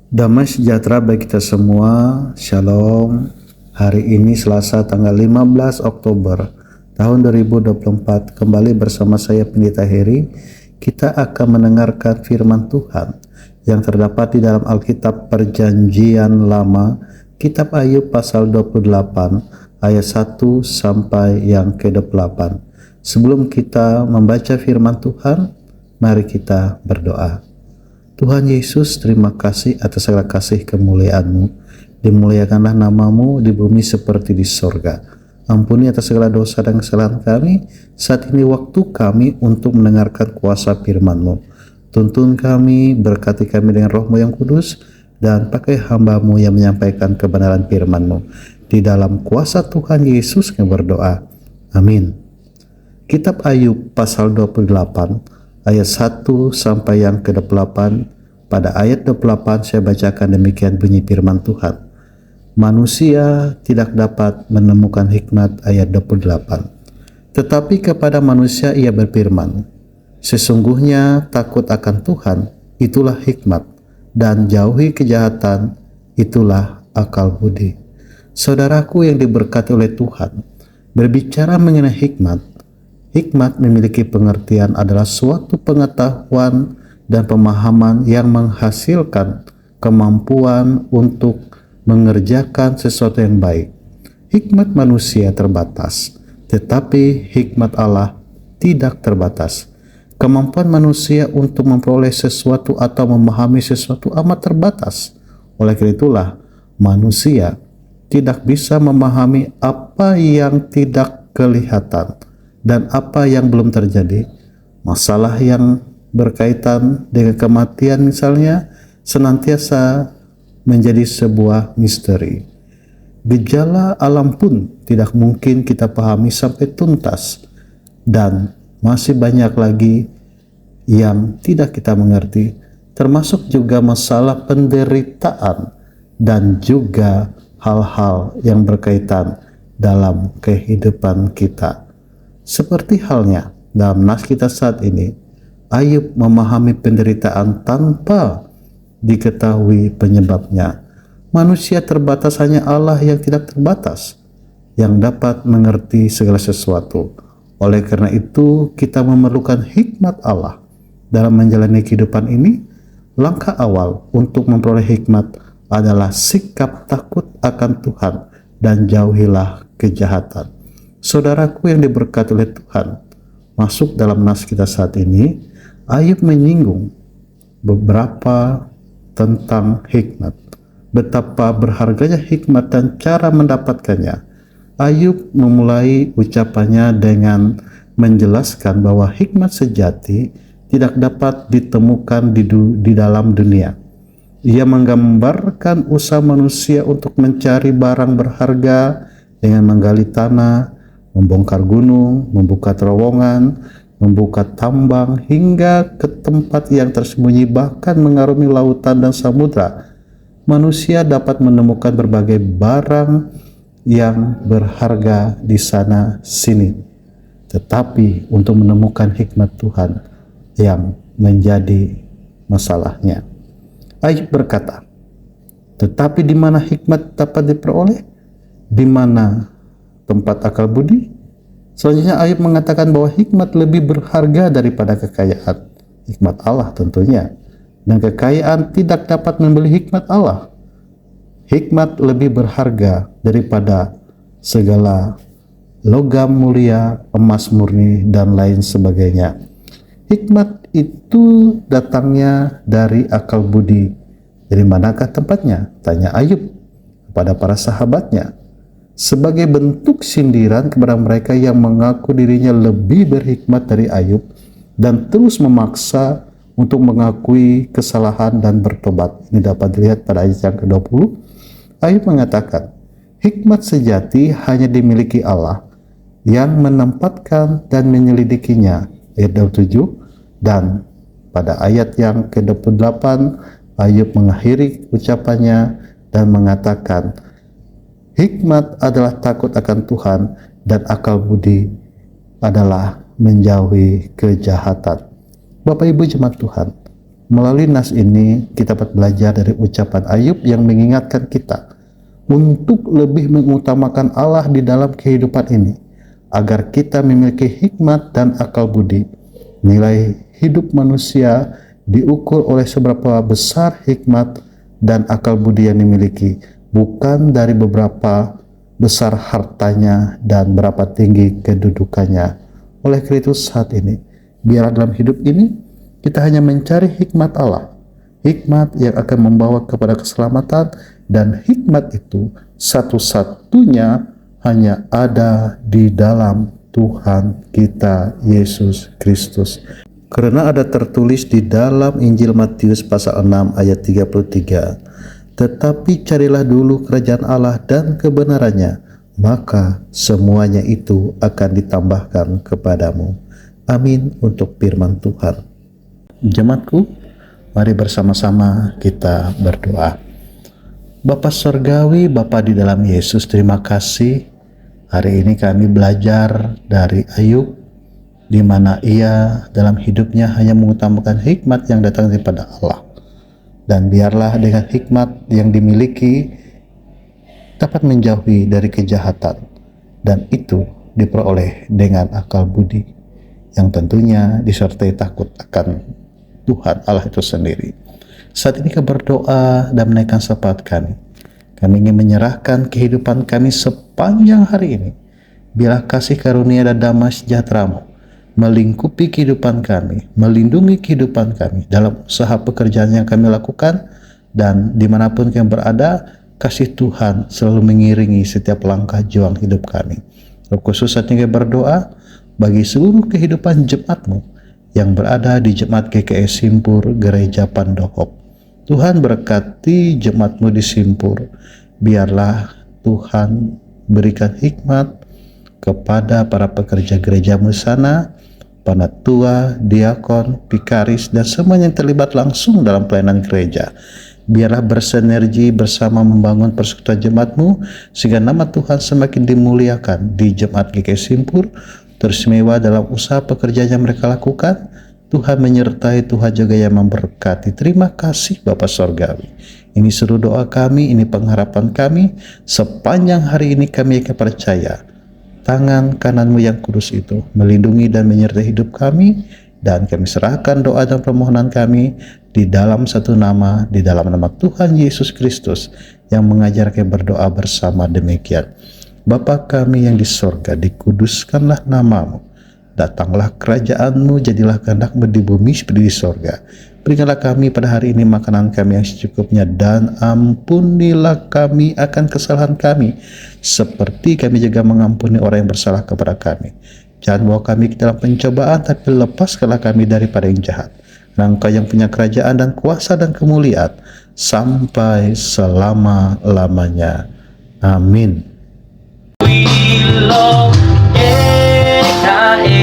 Damai sejahtera bagi kita semua. Shalom. Hari ini Selasa tanggal 15 Oktober tahun 2024. Kembali bersama saya Pendeta Heri. Kita akan mendengarkan firman Tuhan yang terdapat di dalam Alkitab Perjanjian Lama, Kitab Ayub pasal 28 ayat 1 sampai yang ke-8. Sebelum kita membaca firman Tuhan, mari kita berdoa. Tuhan Yesus, terima kasih atas segala kasih kemuliaan-Mu. Dimuliakanlah nama-Mu di bumi seperti di sorga. Ampuni atas segala dosa dan kesalahan kami. Saat ini waktu kami untuk mendengarkan kuasa firman-Mu. Tuntun kami, berkati kami dengan Roh-Mu yang kudus, dan pakai hamba-Mu yang menyampaikan kebenaran firman-Mu. Di dalam kuasa Tuhan Yesus kami berdoa. Amin. Kitab Ayub pasal 28 ayat 1 sampai yang ke-8. Pada ayat 28 saya bacakan demikian bunyi firman Tuhan. Manusia tidak dapat menemukan hikmat, ayat 28. Tetapi kepada manusia ia berfirman, sesungguhnya takut akan Tuhan, itulah hikmat, dan jauhi kejahatan, itulah akal budi. Saudaraku yang diberkati oleh Tuhan, berbicara mengenai hikmat, hikmat memiliki pengertian adalah suatu pengetahuan dan pemahaman yang menghasilkan kemampuan untuk mengerjakan sesuatu yang baik. Hikmat manusia terbatas, tetapi hikmat Allah tidak terbatas. Kemampuan manusia untuk memperoleh sesuatu atau memahami sesuatu amat terbatas. Oleh karena itulah, manusia tidak bisa memahami apa yang tidak kelihatan dan apa yang belum terjadi. Masalah yang berkaitan dengan kematian misalnya senantiasa menjadi sebuah misteri. Gejala alam pun tidak mungkin kita pahami sampai tuntas, dan masih banyak lagi yang tidak kita mengerti, termasuk juga masalah penderitaan dan juga hal-hal yang berkaitan dalam kehidupan kita. Seperti halnya dalam nas kita saat ini, Ayub memahami penderitaan tanpa diketahui penyebabnya. Manusia terbatas, hanya Allah yang tidak terbatas, yang dapat mengerti segala sesuatu. Oleh karena itu, kita memerlukan hikmat Allah dalam menjalani kehidupan ini. Langkah awal untuk memperoleh hikmat adalah sikap takut akan Tuhan dan jauhilah kejahatan. Saudaraku yang diberkati oleh Tuhan, masuk dalam nas kita saat ini, Ayub menyinggung beberapa tentang hikmat, betapa berharganya hikmat dan cara mendapatkannya. Ayub memulai ucapannya dengan menjelaskan bahwa hikmat sejati tidak dapat ditemukan di dalam dunia. Ia menggambarkan usaha manusia untuk mencari barang berharga dengan menggali tanah, membongkar gunung, membuka terowongan, membuka tambang, hingga ke tempat yang tersembunyi, bahkan mengarungi lautan dan samudra. Manusia dapat menemukan berbagai barang yang berharga di sana sini. Tetapi untuk menemukan hikmat Tuhan yang menjadi masalahnya. Ayub berkata, tetapi di mana hikmat dapat diperoleh? Di mana tempat akal budi? Selanjutnya Ayub mengatakan bahwa hikmat lebih berharga daripada kekayaan. Hikmat Allah tentunya. Dan kekayaan tidak dapat membeli hikmat Allah. Hikmat lebih berharga daripada segala logam mulia, emas murni, dan lain sebagainya. Hikmat itu datangnya dari akal budi. Dari manakah tempatnya? Tanya Ayub kepada para sahabatnya, sebagai bentuk sindiran kepada mereka yang mengaku dirinya lebih berhikmat dari Ayub dan terus memaksa untuk mengakui kesalahan dan bertobat. Ini dapat dilihat pada ayat yang ke-20. Ayub mengatakan, hikmat sejati hanya dimiliki Allah yang menempatkan dan menyelidikinya. Ayat 27. Dan pada ayat yang ke-28, Ayub mengakhiri ucapannya dan mengatakan, hikmat adalah takut akan Tuhan, dan akal budi adalah menjauhi kejahatan. Bapak Ibu jemaat Tuhan, Melalui nas ini kita dapat belajar dari ucapan Ayub yang mengingatkan kita untuk lebih mengutamakan Allah di dalam kehidupan ini, agar kita memiliki hikmat dan akal budi. Nilai hidup manusia diukur oleh seberapa besar hikmat dan akal budi yang dimiliki, bukan dari beberapa besar hartanya dan berapa tinggi kedudukannya. Oleh karena itu saat ini, biarlah dalam hidup ini kita hanya mencari hikmat Allah, hikmat yang akan membawa kepada keselamatan, dan hikmat itu satu-satunya hanya ada di dalam Tuhan kita Yesus Kristus. Karena ada tertulis di dalam Injil Matius pasal 6 ayat 33, tetapi carilah dulu kerajaan Allah dan kebenarannya, maka semuanya itu akan ditambahkan kepadamu. Amin untuk firman Tuhan. Jemaatku, mari bersama-sama kita berdoa. Bapa Surgawi, Bapa di dalam Yesus, terima kasih. Hari ini kami belajar dari Ayub, di mana ia dalam hidupnya hanya mengutamakan hikmat yang datang daripada Allah. Dan biarlah dengan hikmat yang dimiliki dapat menjauhi dari kejahatan, dan itu diperoleh dengan akal budi yang tentunya disertai takut akan Tuhan Allah itu sendiri. Saat ini kami berdoa dan menaikkan syafaat kami. Kami ingin menyerahkan kehidupan kami sepanjang hari ini. Biarlah kasih karunia dan damai sejahtera-Mu melingkupi kehidupan kami, melindungi kehidupan kami dalam usaha pekerjaan yang kami lakukan, dan dimanapun kami berada, kasih Tuhan selalu mengiringi setiap langkah juang hidup kami. Khusus saat ini kami berdoa bagi seluruh kehidupan jemaat-Mu yang berada di Jemaat GKI Simpur Gereja Pandohop. Tuhan berkati jemaat-Mu di Simpur. Biarlah Tuhan berikan hikmat kepada para pekerja gereja-Mu sana, panatua, diakon, pikaris, dan semua yang terlibat langsung dalam pelayanan gereja. Biarlah bersinergi bersama membangun persekutuan jemaat-Mu, sehingga nama Tuhan semakin dimuliakan di Jemaat GKI Simpur, teristimewa dalam usaha pekerjaan yang mereka lakukan. Tuhan menyertai, Tuhan juga yang memberkati. Terima kasih Bapa Surgawi. Ini seru doa kami, ini pengharapan kami. Sepanjang hari ini kami akan percaya tangan kanan-Mu yang kudus itu melindungi dan menyertai hidup kami, dan kami serahkan doa dan permohonan kami di dalam satu nama, di dalam nama Tuhan Yesus Kristus yang mengajar kami berdoa bersama demikian. Bapa kami yang di sorga, dikuduskanlah nama-Mu. Datanglah kerajaan-Mu, jadilah kehendak-Mu di bumi seperti di sorga. Berikanlah kami pada hari ini makanan kami yang secukupnya, dan ampunilah kami akan kesalahan kami, seperti kami juga mengampuni orang yang bersalah kepada kami. Jangan bawa kami ke dalam pencobaan, tapi lepaskanlah kami daripada yang jahat. Karena Engkau yang punya kerajaan dan kuasa dan kemuliaan sampai selama-lamanya. Amin. We love GKI.